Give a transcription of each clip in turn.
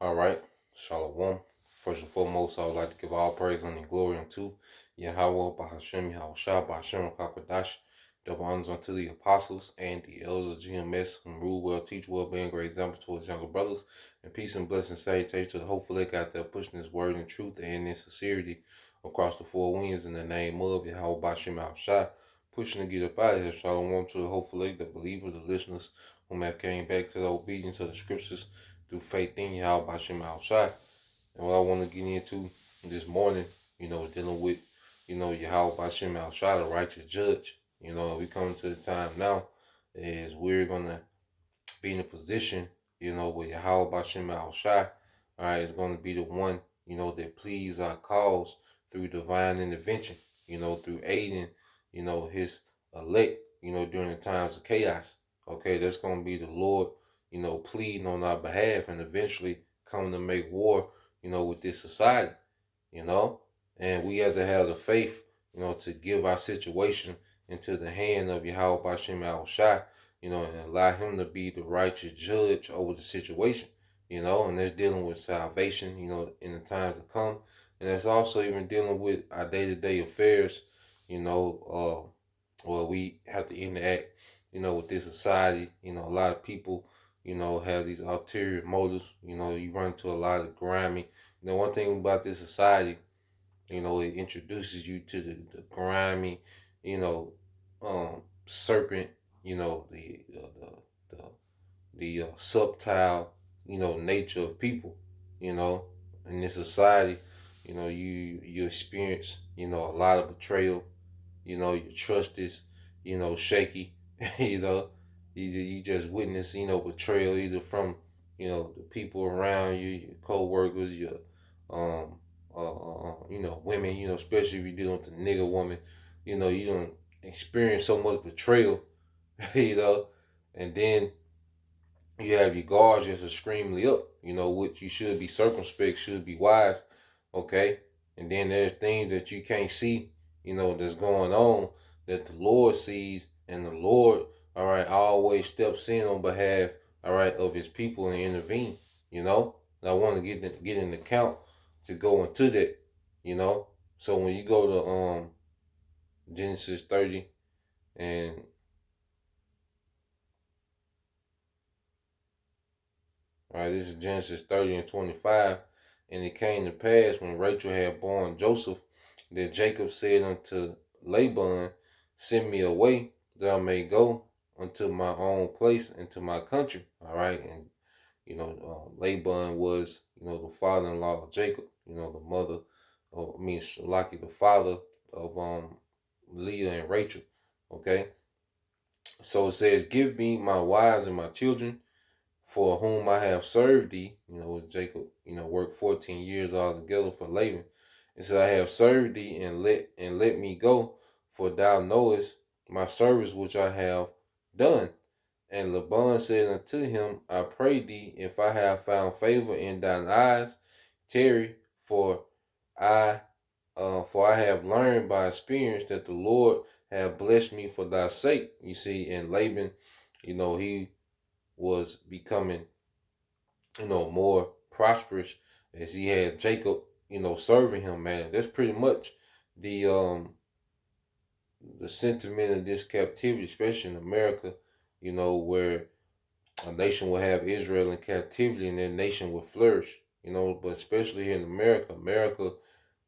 All right, Shalom. First and foremost, I would like to give all praise and glory unto Yahweh, Bahashem, Yahushua, Bahashem, Kakadash. Double honors unto the apostles and the elders of GMS, whom rule well, teach well, being great example to his younger brothers. And peace and blessing salutation to the hopeful elect out there pushing his word in truth and in sincerity across the four winds in the name of Yahweh, Bahashem, Yahushua. Pushing to get up out of here. Shalom to the hopeful elect, the believers, the listeners, whom have came back to the obedience of the scriptures through faith in Yahweh Bashem outside. And what I want to get into this morning, dealing with, Yahweh Bashem outside, a righteous judge. We come to the time now is we're going to be in a position, where Yahweh Bashem outside, all right, is going to be the one, that pleads our cause through divine intervention, through aiding, his elect, during the times of chaos. Okay, that's going to be the Lord, pleading on our behalf and eventually coming to make war, with this society, and we have to have the faith, to give our situation into the hand of Yahweh Bashem Al Shai, and allow him to be the righteous judge over the situation, and that's dealing with salvation, in the times to come. And that's also even dealing with our day-to-day affairs, where we have to interact, with this society. A lot of people, have these ulterior motives. You run into a lot of grimy. One thing about this society, it introduces you to the grimy, serpent, the subtle, nature of people, in this society. You experience, a lot of betrayal. Your trust is, shaky. you know, you just witness, betrayal either from, the people around you, your co-workers, your, women, especially if you're dealing with a nigga woman, you don't experience so much betrayal, you know, and then you have your guards just extremely up, which you should be circumspect, should be wise, okay? And then there's things that you can't see, that's going on that the Lord sees, and the Lord, all right, always steps in on behalf, all right, of his people and intervene, And I want to get an account to go into that, So when you go to Genesis 30 and all right, this is Genesis 30 and 25. And it came to pass when Rachel had born Joseph that Jacob said unto Laban, send me away that I may go unto my own place and to my country. All right. And, Laban was, the father-in-law of Jacob, the mother, Shalaki, the father of Leah and Rachel. Okay. So it says, give me my wives and my children for whom I have served thee. Jacob, worked 14 years altogether for Laban. And said, I have served thee and let me go, for thou knowest my service which I have done. And Laban said unto him, I pray thee, if I have found favor in thine eyes, tarry, for I have learned by experience that the Lord have blessed me for thy sake. You see, and Laban, he was becoming, more prosperous as he had Jacob, serving him, man. That's pretty much the sentiment of this captivity, especially in America, where a nation will have Israel in captivity and that nation will flourish, but especially here in America,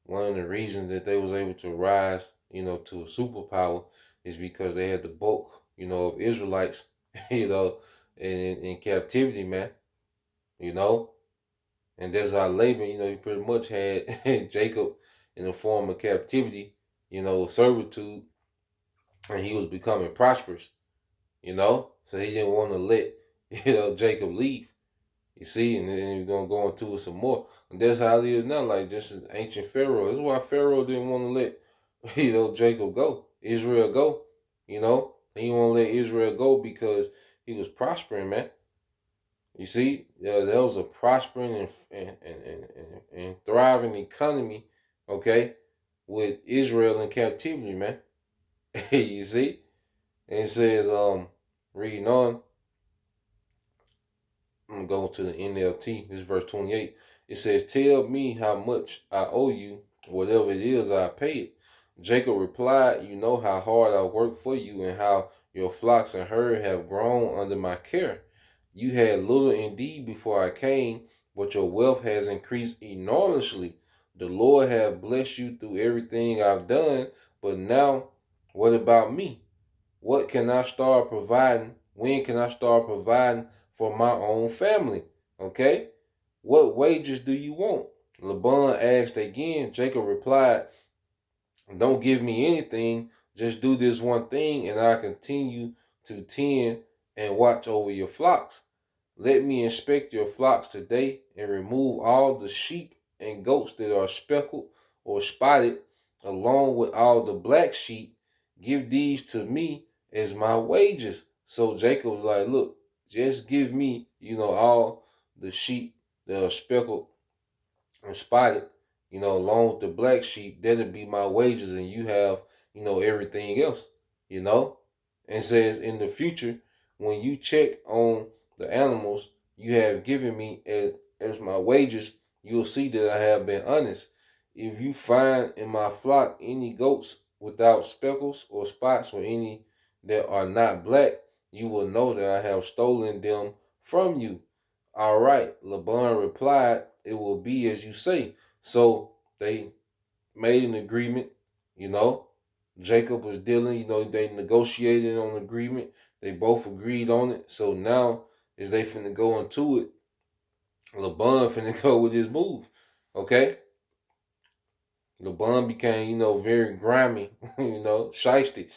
one of the reasons that they was able to rise, to a superpower is because they had the bulk, of Israelites, in captivity, man, and that's how Laban, he pretty much had Jacob in the form of captivity, servitude, and he was becoming prosperous, so he didn't want to let, Jacob leave. You see, and then we're gonna go into it some more. And that's how it is now, like just as ancient Pharaoh. That's why Pharaoh didn't want to let, Jacob go, Israel go. He didn't want to let Israel go because he was prospering, man. You see, there was a prospering and thriving economy, okay, with Israel in captivity, man. You see, and it says, reading on, I'm going to go to the NLT. This is verse 28. It says, "Tell me how much I owe you. Whatever it is, I pay it." Jacob replied, "You know how hard I work for you and how your flocks and herd have grown under my care. You had little indeed before I came, but your wealth has increased enormously. The Lord have blessed you through everything I've done, but now what about me? What can I start providing? When can I start providing for my own family?" Okay? "What wages do you want?" Laban asked again. Jacob replied, "Don't give me anything. Just do this one thing, and I'll continue to tend and watch over your flocks. Let me inspect your flocks today and remove all the sheep and goats that are speckled or spotted, along with all the black sheep. Give these to me as my wages." So Jacob was like, "Look, just give me, all the sheep that are speckled and spotted, along with the black sheep. That'll be my wages, and you have, everything else, you know." And says, "In the future, when you check on the animals you have given me as my wages, you'll see that I have been honest. If you find in my flock any goats without speckles or spots, or any that are not black, you will know that I have stolen them from you." "All right," Laban replied, "it will be as you say." So they made an agreement, you know. Jacob was dealing, they negotiated on an agreement. They both agreed on it. So now, as they finna go into it, Laban finna go with his move. Okay? Laban became, very grimy, shiesty.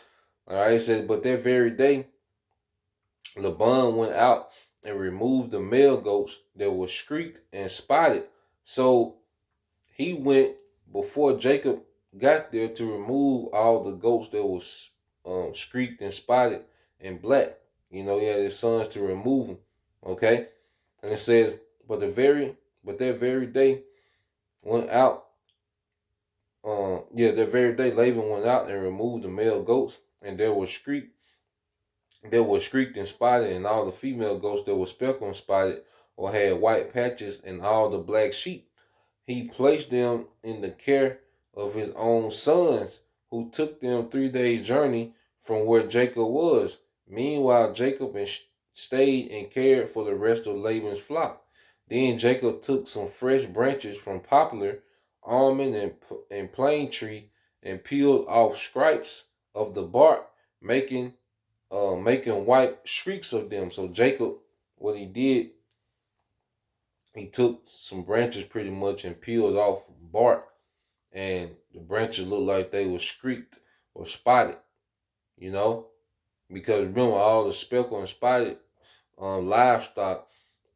All right, it said, but that very day, Laban went out and removed the male goats that were streaked and spotted. So he went before Jacob got there to remove all the goats that was streaked and spotted and black. He had his sons to remove them. Okay, and it says, but that very day went out. That very day Laban went out and removed the male goats, and there were streaked and spotted, and all the female goats that were speckled and spotted or had white patches, and all the black sheep. He placed them in the care of his own sons, who took them 3 days' journey from where Jacob was. Meanwhile, Jacob stayed and cared for the rest of Laban's flock. Then Jacob took some fresh branches from poplar, almond, and plane tree, and peeled off scraps of the bark, making white streaks of them. So Jacob, what he did, he took some branches pretty much and peeled off bark, and the branches looked like they were streaked or spotted, you know, because remember all the speckled and spotted livestock,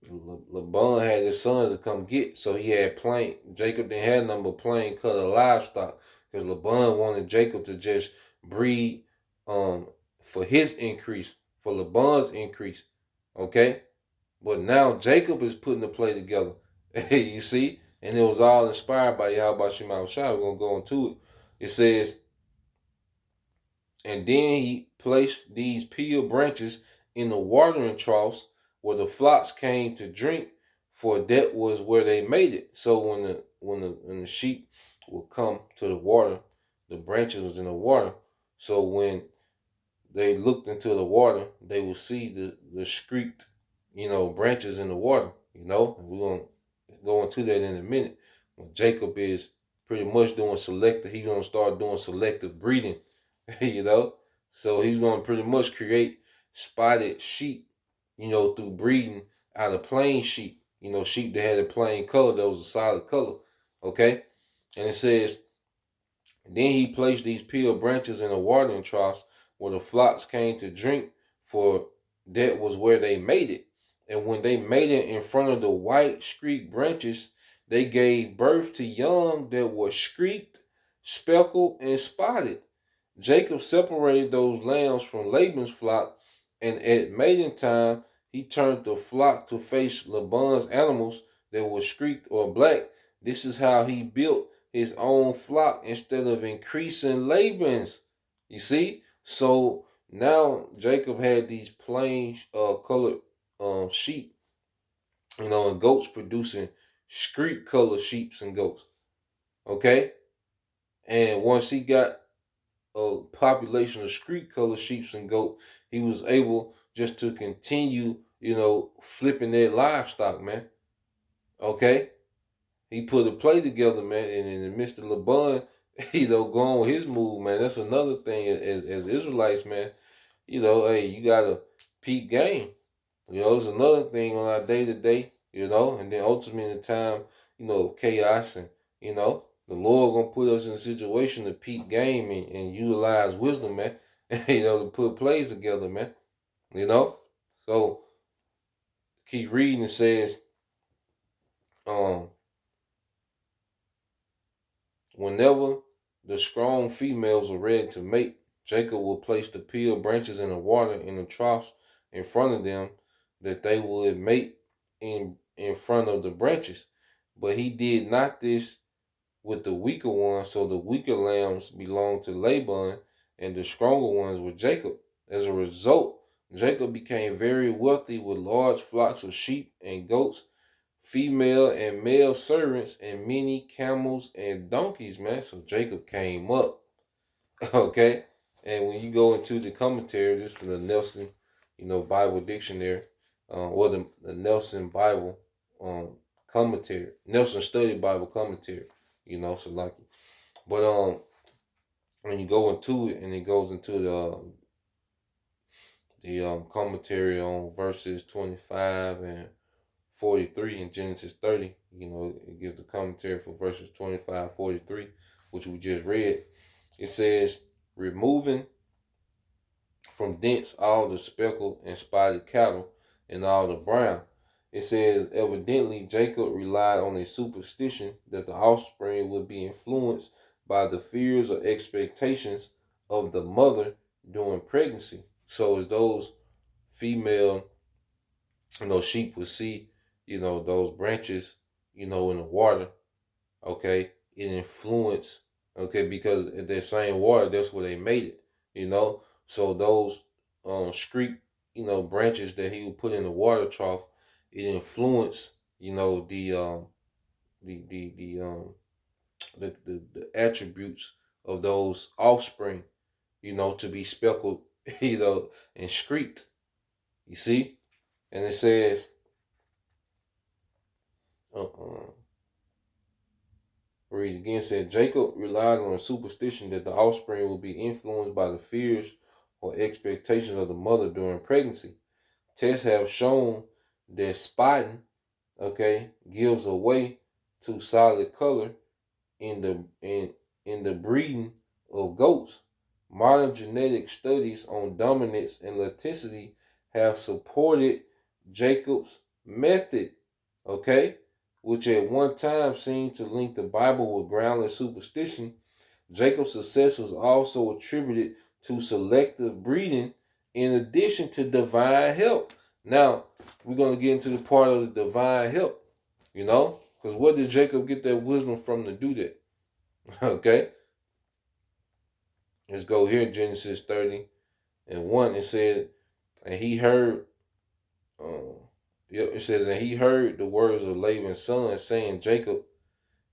Laban had his sons to come get, so he had plain. Jacob didn't have nothing but plain color livestock, because Laban wanted Jacob to just breed for his increase, for Laban's increase. Okay, but now Jacob is putting the play together. You see, and it was all inspired by Yahweh Shema Shai. We're gonna go into it. It says, and then he placed these peeled branches in the watering troughs where the flocks came to drink, for that was where they made it. So when the sheep would come to the water, the branches was in the water. So when they looked into the water, they would see the streaked, branches in the water. We're gonna go into that in a minute. When Jacob is pretty much doing selective, he's gonna start doing selective breeding. you know. So he's gonna pretty much create spotted sheep, through breeding out of plain sheep. Sheep that had a plain color that was a solid color. Okay, and it says, then he placed these peeled branches in the watering troughs where the flocks came to drink, for that was where they made it. And when they made it in front of the white streaked branches, they gave birth to young that were streaked, speckled, and spotted. Jacob separated those lambs from Laban's flock, and at mating time he turned the flock to face Laban's animals that were streaked or black. This is how he built his own flock instead of increasing Laban's. You see? So now Jacob had these plain colored sheep and goats producing street color sheeps and goats. Okay, and once he got a population of street color sheeps and goat, he was able just to continue, flipping their livestock, man. Okay, he put a play together, man, and in Mr. LeBron, going with his move, man. That's another thing as Israelites, man. Hey, you gotta peep game. It's another thing on our day to day, and then ultimately in the time, chaos and the Lord gonna put us in a situation to peep game and utilize wisdom, man. To put plays together, man. You know? So keep reading. It says, um, whenever the strong females are ready to mate, Jacob will place the peeled branches in the water in the troughs in front of them, that they would mate in front of the branches. But he did not this with the weaker ones, so the weaker lambs belonged to Laban, and the stronger ones were Jacob. As a result, Jacob became very wealthy with large flocks of sheep and goats, female and male servants, and many camels and donkeys, man. So Jacob came up. Okay. And when you go into the commentary, this from the Nelson, Bible Dictionary, or the Nelson Bible commentary, Nelson Study Bible commentary, so like it. But when you go into it, and it goes into the commentary on verses 25 and 43 in Genesis 30, it gives the commentary for verses 25, 43, which we just read. It says, removing from thence all the speckled and spotted cattle and all the brown. It says, evidently Jacob relied on a superstition that the offspring would be influenced by the fears or expectations of the mother during pregnancy. So as those female, sheep would see, those branches, in the water, okay, it influenced, okay, because that same water, that's where they made it, So those street, branches that he would put in the water trough, it influenced, the attributes of those offspring, to be speckled, and streaked. You see? And it says, read again, said Jacob relied on a superstition that the offspring will be influenced by the fears or expectations of the mother during pregnancy. Tests have shown that spotting, okay, gives away to solid color in the breeding of goats. Modern genetic studies on dominance and laticity have supported Jacob's method, okay, which at one time seemed to link the Bible with groundless superstition. Jacob's success was also attributed to selective breeding in addition to divine help. Now, we're going to get into the part of the divine help, because what did Jacob get that wisdom from to do that? Okay, let's go here, Genesis 30 and 1. It said, and he heard, it says, and he heard the words of Laban's son, saying, Jacob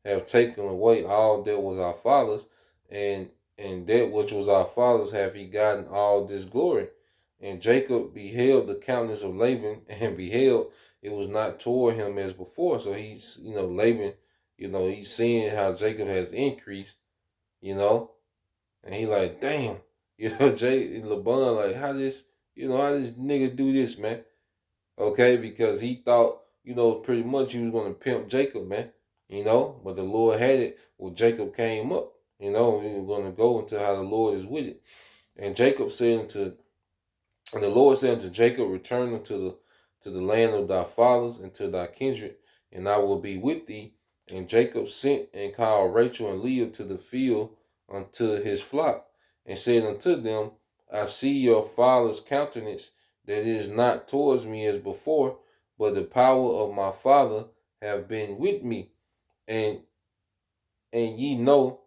have taken away all that was our father's, and that which was our father's have he gotten all this glory. And Jacob beheld the countenance of Laban, and beheld it was not toward him as before. So he's, Laban, he's seeing how Jacob has increased, and he like, damn, Jay LeBron, like, how this nigga do this, man? Okay, because he thought, pretty much he was gonna pimp Jacob, man. But the Lord had it. Well, Jacob came up. We were gonna go into how the Lord is with it. And Jacob said and the Lord said unto Jacob, return to the land of thy fathers and to thy kindred, and I will be with thee. And Jacob sent and called Rachel and Leah to the field unto his flock, and said unto them, I see your father's countenance, that it is not towards me as before, but the power of my father have been with me. And ye know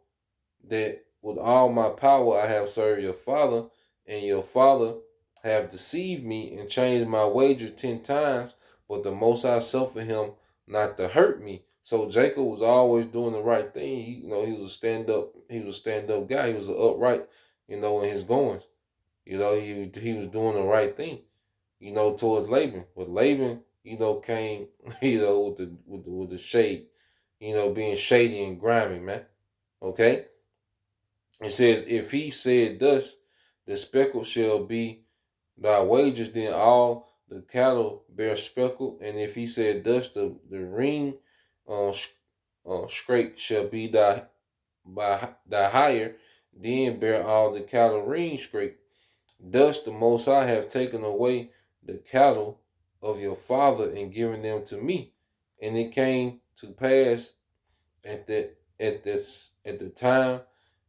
that with all my power I have served your father, and your father have deceived me and changed my wager 10 times. but the Most High suffered him not to hurt me. So Jacob was always doing the right thing. He was a stand up. He was a stand up guy. He was an upright, in his goings. He was doing the right thing, towards Laban. But Laban, came, with the shade, being shady and grimy, man. Okay. It says, if he said thus, the speckle shall be thy wages, then all the cattle bear speckle. And if he said thus, the ring scrape shall be thy hire, then bear all the cattle ring scrape. Thus the Most High have taken away the cattle of your father and given them to me. And it came to pass at the time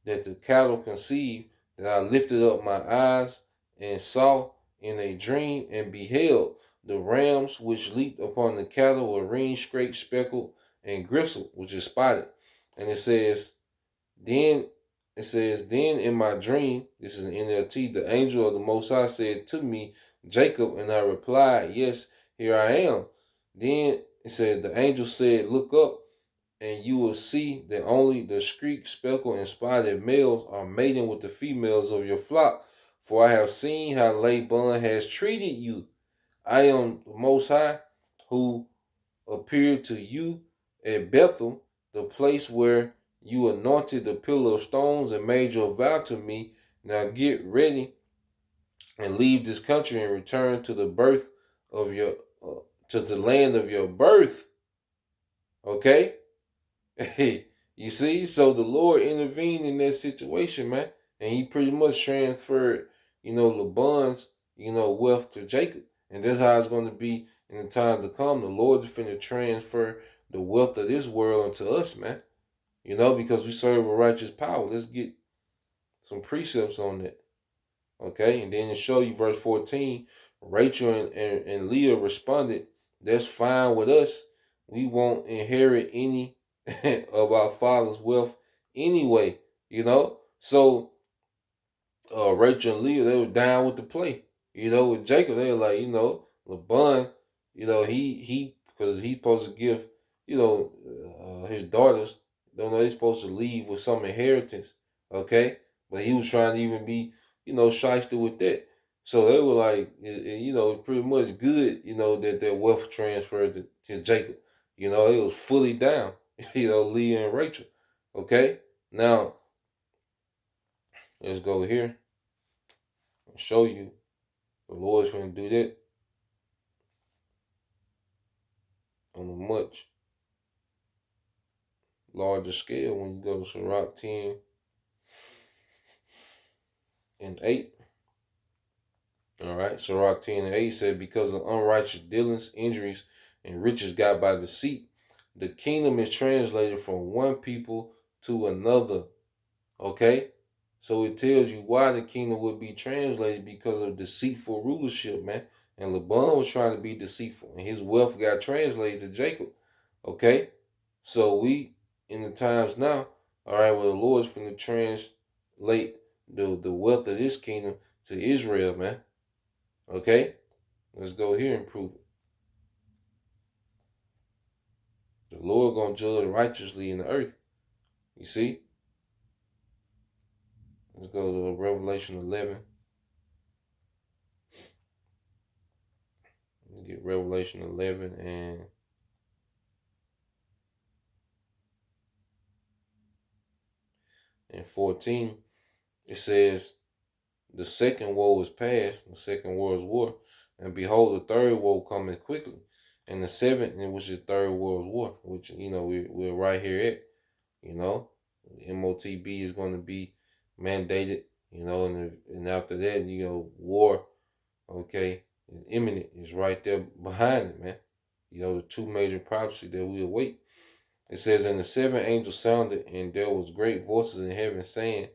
that the cattle conceived, that I lifted up my eyes and saw in a dream, and beheld the rams which leaped upon the cattle were ring, scraped, speckled, and gristled, which is spotted. And then then in my dream, this is an NLT, the angel of the Most High said to me, Jacob, and I replied, yes, here I am. Then it says, the angel said, look up, and you will see that only the streaked, speckled, and spotted males are mating with the females of your flock. For I have seen how Laban has treated you. I am the Most High, who appeared to you at Bethel, the place where you anointed the pillar of stones and made your vow to me. Now get ready and leave this country and return to the birth of your to the land of your birth. Okay? Hey, you see, so the Lord intervened in that situation, man, and he pretty much transferred, Laban's, wealth to Jacob, and that's how it's going to be in the times to come. The Lord is finna transfer the wealth of this world unto us, man. Because we serve a righteous power. Let's get some precepts on that, okay? And then to show you verse 14, Rachel and Leah responded, "That's fine with us. We won't inherit any of our father's wealth anyway, So Rachel and Leah, they were down with the play. With Jacob, they were like, Laban, he because he's supposed to give, his daughters, don't know, they're supposed to leave with some inheritance, okay? But he was trying to even be, shyster with that. So they were like, pretty much good, that their wealth transferred to Jacob. It was fully down, Leah and Rachel. Okay? Now, let's go here and show you the Lord's going to do that on a much larger scale when you go to Sirach 10 and 8. All right, Sirach 10 and 8 said, because of unrighteous dealings, injuries, and riches got by deceit, the kingdom is translated from one people to another. Okay? So it tells you why the kingdom would be translated, because of deceitful rulership, man. And Laban was trying to be deceitful, and his wealth got translated to Jacob. Okay? So we, in the times now, all right, well, the Lord's finna translate the wealth of this kingdom to Israel, man. Okay? Let's go here and prove it. The Lord gonna judge righteously in the earth. You see? Let's go to Revelation 11. Get Revelation 11 and 14. It says, the second woe is past, the second world's war, and behold, the third woe cometh quickly. And the seventh, which is the third world's war, which, we're right here at, MOTB is going to be mandated, and after that, war, okay, is imminent, is right there behind it, man. The two major prophecies that we await. It says, and the seventh angel sounded, and there was great voices in heaven saying,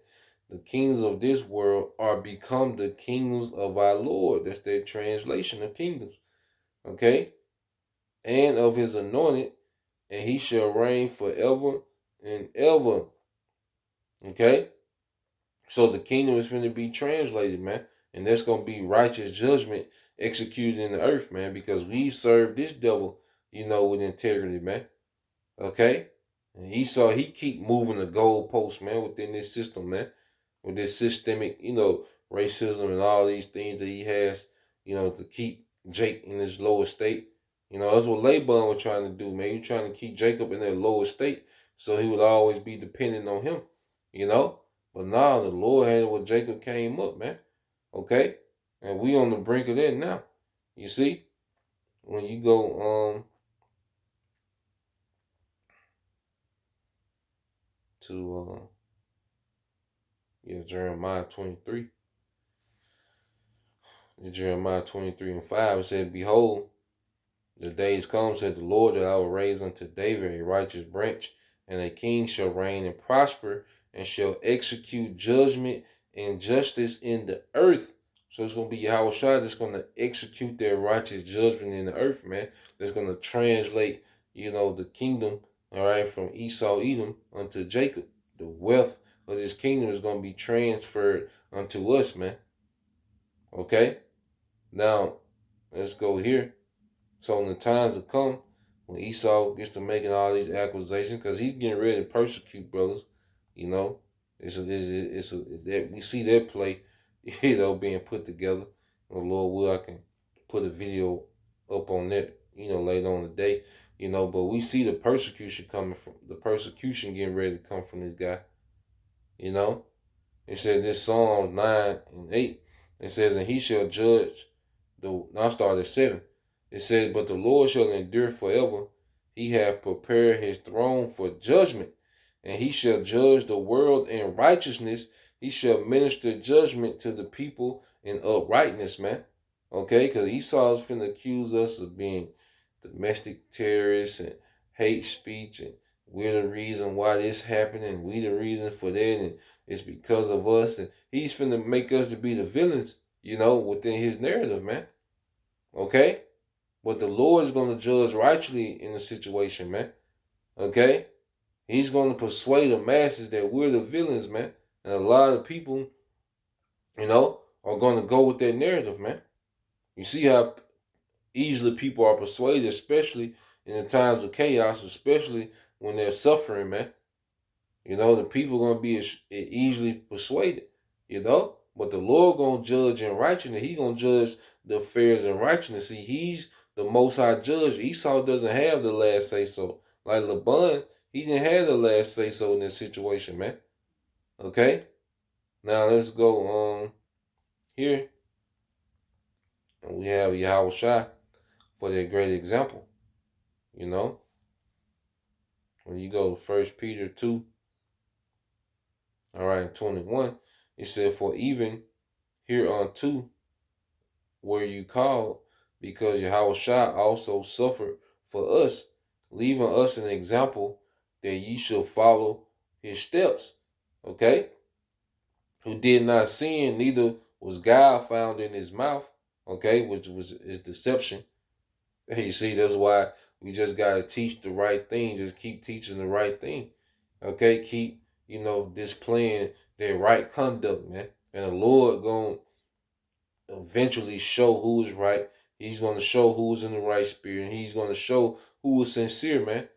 the kings of this world are become the kingdoms of our Lord. That's their translation of kingdoms. Okay? And of his anointed, and he shall reign forever and ever. Okay? So the kingdom is going to be translated, man. And that's going to be righteous judgment executed in the earth, man, because we serve this devil, with integrity, man. Okay? And Esau, he keep moving the goalposts, man, within this system, man. With this systemic, racism and all these things that he has, to keep Jake in his lower state. That's what Laban was trying to do, man. He was trying to keep Jacob in that lower state so he would always be dependent on him, you know? But now the Lord had what Jacob came up, man. Okay? And we on the brink of that now. You see? When you go to Jeremiah 23. In Jeremiah 23 and 5, it said, Behold, the days come, said the Lord, that I will raise unto David a righteous branch, and a king shall reign and prosper, and shall execute judgment and justice in the earth. So it's going to be Yahushua that's going to execute their righteous judgment in the earth, man. That's going to translate, the kingdom, all right, from Esau, Edom, unto Jacob. The wealth of this kingdom is going to be transferred unto us, man. Okay? Now, let's go here. So in the times to come, when Esau gets to making all these accusations, because he's getting ready to persecute brothers, that we see that play, being put together. The Lord will, I can put a video up on that, later on today, but we see the persecution getting ready to come from this guy, It said this Psalm 9 and 8, it says, and he shall judge I started at 7. It says, but the Lord shall endure forever. He hath prepared his throne for judgment, and he shall judge the world in righteousness. He shall minister judgment to the people in uprightness, man. Okay, because Esau's finna accuse us of being domestic terrorists and hate speech, and we're the reason why this happened, and we the reason for that, and it's because of us, and he's finna make us to be the villains, within his narrative, man. Okay? But the Lord is going to judge righteously in the situation, man. Okay? He's going to persuade the masses that we're the villains, man. And a lot of people, are going to go with that narrative, man. You see how easily people are persuaded, especially in the times of chaos, especially when they're suffering, man. The people are going to be easily persuaded, But the Lord going to judge in righteousness. He going to judge the affairs in righteousness. See, he's the Most High judge. Esau doesn't have the last say so. Like Laban, he didn't have the last say so in this situation, man. Okay? Now let's go here. And we have Yahushua for that great example. When you go to 1 Peter 2, all right, 21, it said, for even hereunto were you called, because Yahushua also suffered for us, leaving us an example that ye shall follow his steps. Okay? Who did not sin, neither was guile found in his mouth. Okay? Which was his deception. You see, that's why we just got to teach the right thing. Just keep teaching the right thing. Okay? Keep, displaying their right conduct, man. And the Lord going to eventually show who is right. He's going to show who's in the right spirit. And he's going to show who is sincere, man.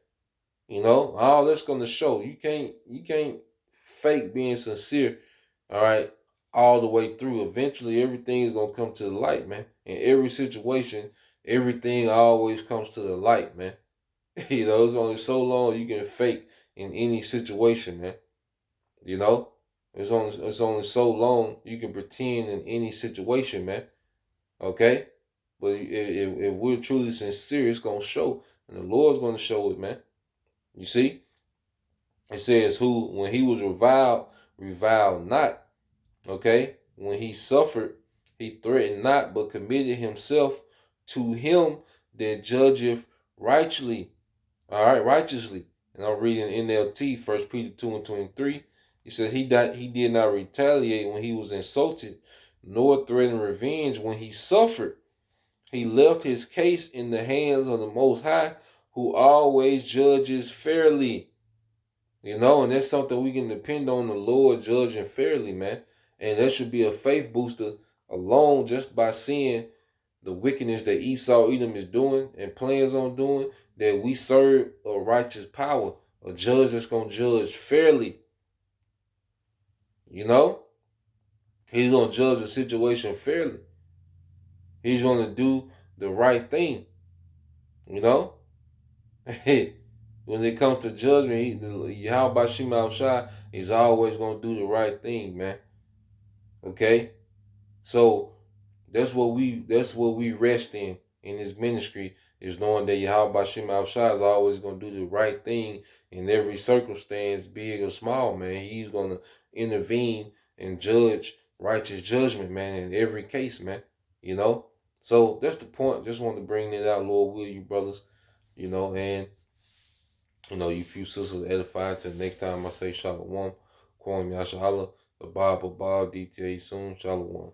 All that's going to show. You can't fake being sincere, all right, all the way through. Eventually, everything is going to come to the light, man. In every situation, everything always comes to the light, man. It's only so long you can fake in any situation, man. It's only so long you can pretend in any situation, man. Okay? But if we're truly sincere, it's going to show. And the Lord's going to show it, man. You see? It says, who, when he was reviled not. Okay? When he suffered, he threatened not, but committed himself to him that judgeth righteously. All right, righteously. And I'm reading NLT, 1 Peter 2 and 23. He says he did not retaliate when he was insulted, nor threaten revenge when he suffered. He left his case in the hands of the Most High, who always judges fairly. And that's something we can depend on the Lord judging fairly, man. And that should be a faith booster alone just by seeing, the wickedness that Esau Edom is doing and plans on doing, that we serve a righteous power, a judge that's gonna judge fairly. You know, he's gonna judge the situation fairly. He's gonna do the right thing. You know, when it comes to judgment, Yahweh Shema Shai is always gonna do the right thing, man. Okay, so that's what we rest in this ministry, is knowing that Yahweh Shema Shai is always gonna do the right thing in every circumstance, big or small, man. He's gonna intervene and judge righteous judgment, man, in every case, man. You know? So that's the point. Just wanted to bring that out, Lord will you brothers, and you few sisters edified. Till next time I say Shalom, Kwam Yashala, the Bible Bob, DTA soon, Shalom.